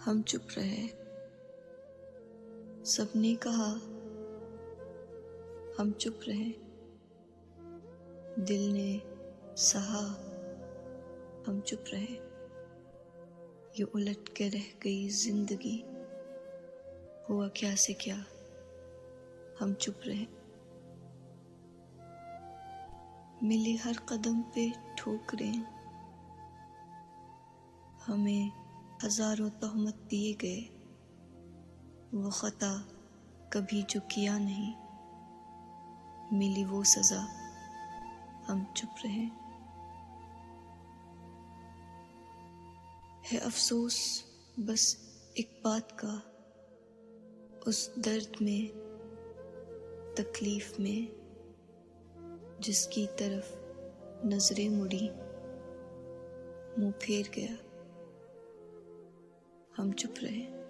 हम चुप रहे। सबने कहा हम चुप रहे। दिल ने सहा हम चुप रहे। ये उलट के रह गई जिंदगी, हुआ क्या से क्या, हम चुप रहे। मिली हर कदम पे ठोकरें, हमें हजारों तहमत दिए गए। वो खता कभी जो किया नहीं, मिली वो सजा, हम चुप रहे। है अफसोस बस एक बात का, उस दर्द में, तकलीफ में, जिसकी तरफ नजरें मुड़ी, मुंह फेर गया, हम चुप रहे।